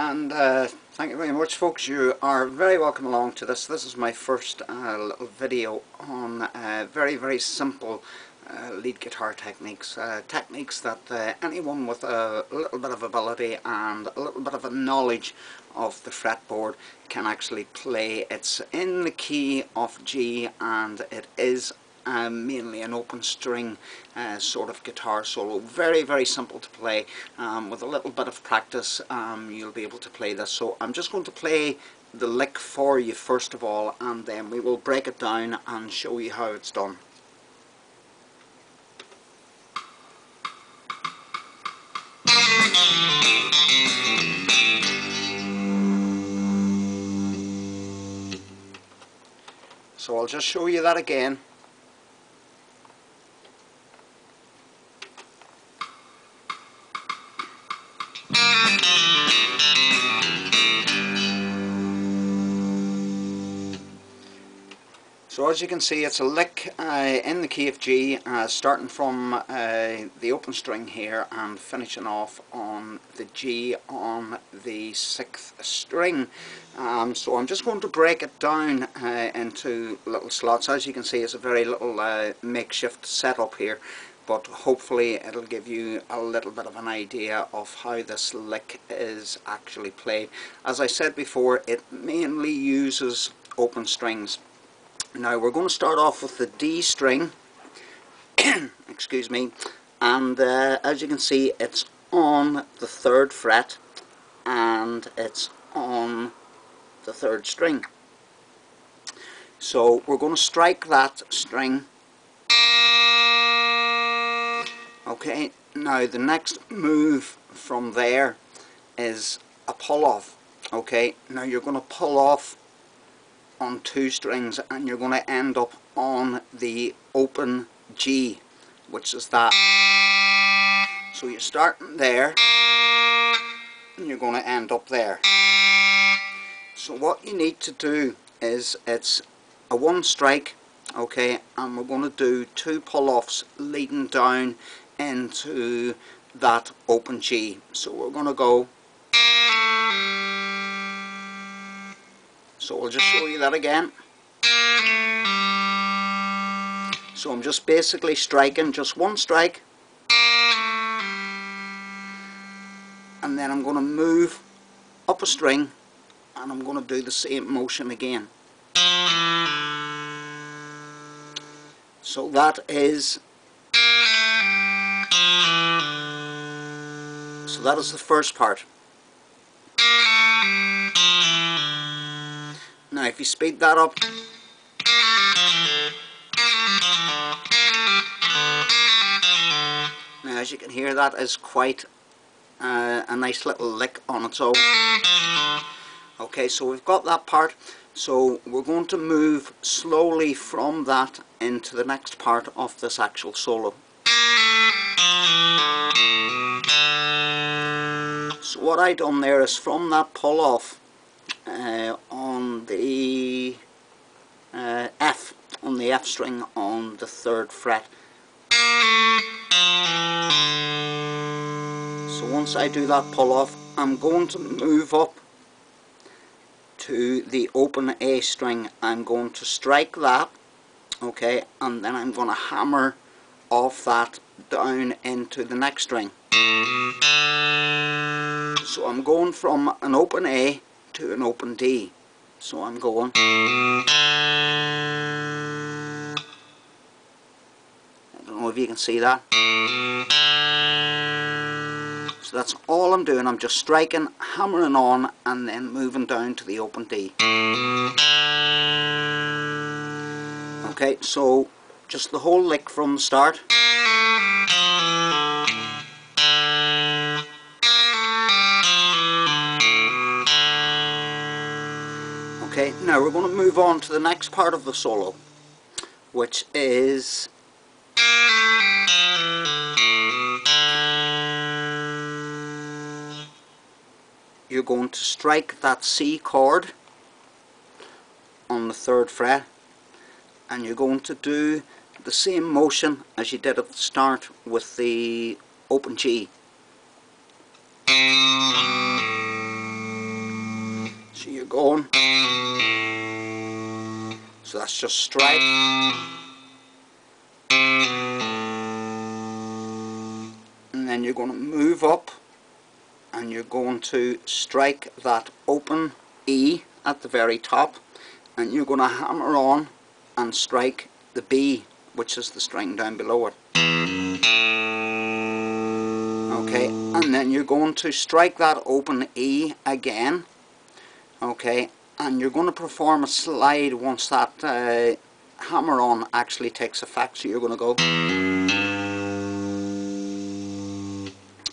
And thank you very much, folks. You are very welcome along to this. This is my first little video on very simple lead guitar techniques. Techniques that anyone with a little bit of ability and a little bit of a knowledge of the fretboard can actually play. It's in the key of G, and it is mainly an open string sort of guitar solo. Very simple to play. With a little bit of practice you'll be able to play this. So I'm just going to play the lick for you first of all, and then we will break it down and show you how it's done. So I'll just show you that again. So as you can see, it's a lick in the key of G, starting from the open string here and finishing off on the G on the 6th string. So I'm just going to break it down into little slots. As you can see, it's a very little makeshift setup here, but hopefully it'll give you a little bit of an idea of how this lick is actually played. As I said before, it mainly uses open strings. Now we're going to start off with the D string, excuse me, and as you can see, it's on the 3rd fret and it's on the 3rd string. So we're going to strike that string. Okay, now the next move from there is a pull off. Okay, now you're going to pull off on 2 strings and you're going to end up on the open G, which is that. So you're starting there and you're going to end up there. So what you need to do is, it's a 1 strike, okay, and we're going to do 2 pull-offs leading down into that open G. So we're going to go. So I'll just show you that again. So I'm just basically striking just 1 strike, and then I'm going to move up a string and I'm going to do the same motion again. So that is the first part. Now if you speed that up, now as you can hear, that is quite a nice little lick on its own. Okay, so we've got that part. So we're going to move slowly from that into the next part of this actual solo. So what I done there is, from that pull off on the F, on the F string on the 3rd fret. So once I do that pull off, I'm going to move up to the open A string. I'm going to strike that, okay, and then I'm going to hammer off that down into the next string. So I'm going from an open A to an open D. So I'm going. I don't know if you can see that. So that's all I'm doing. I'm just striking, hammering on, and then moving down to the open D. Okay, so just the whole lick from the start. Okay, now we're going to move on to the next part of the solo, which is you're going to strike that C chord on the 3rd fret, and you're going to do the same motion as you did at the start with the open G. going. So that's just strike. And then you're going to move up and you're going to strike that open E at the very top, and you're going to hammer on and strike the B, which is the string down below it. Okay, and then you're going to strike that open E again. Okay, and you're going to perform a slide once that hammer on actually takes effect. So you're going to go.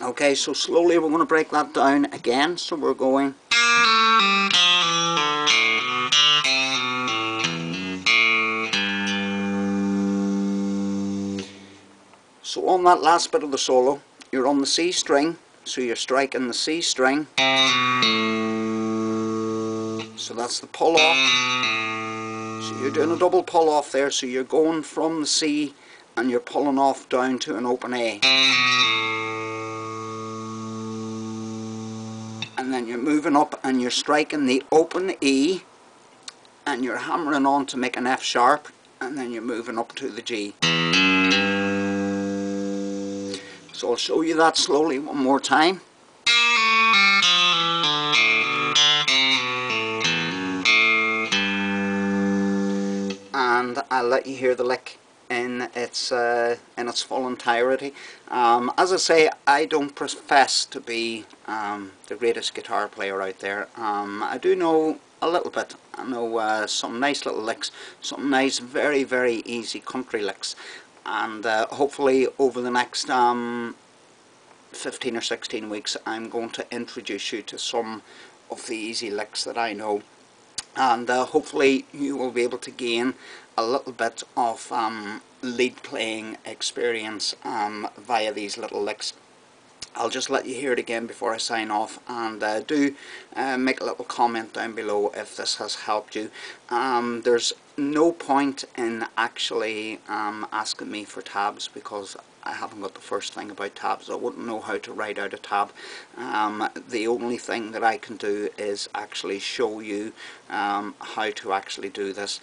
Okay, so slowly we're going to break that down again. So we're going. So on that last bit of the solo, you're on the C string, so you're striking the C string. So that's the pull off. So you're doing a double pull off there, so you're going from the C and you're pulling off down to an open A. And then you're moving up and you're striking the open E and you're hammering on to make an F sharp, and then you're moving up to the G. So I'll show you that slowly one more time. And I'll let you hear the lick in its full entirety. As I say, I don't profess to be the greatest guitar player out there. I do know a little bit. I know some nice little licks, some nice very very easy country licks, and hopefully over the next 15 or 16 weeks I'm going to introduce you to some of the easy licks that I know, and hopefully you will be able to gain a little bit of lead playing experience via these little licks. I'll just let you hear it again before I sign off, and do make a little comment down below if this has helped you. There's no point in actually asking me for tabs, because I haven't got the first thing about tabs. I wouldn't know how to write out a tab. The only thing that I can do is actually show you how to actually do this.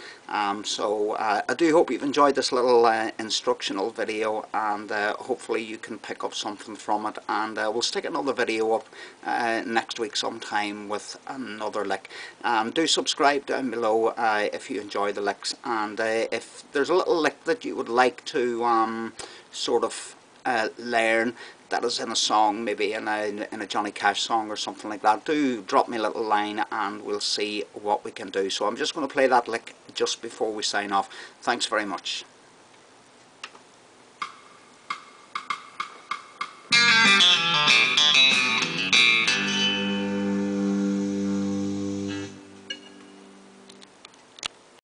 So I do hope you've enjoyed this little instructional video, and hopefully you can pick up something from it, and we'll stick another video up next week sometime with another lick. Do subscribe down below if you enjoy the licks, and if there's a little lick that you would like to sort of learn that is in a song, maybe in a Johnny Cash song or something like that, do drop me a little line and we'll see what we can do. So I'm just going to play that lick just before we sign off. Thanks very much.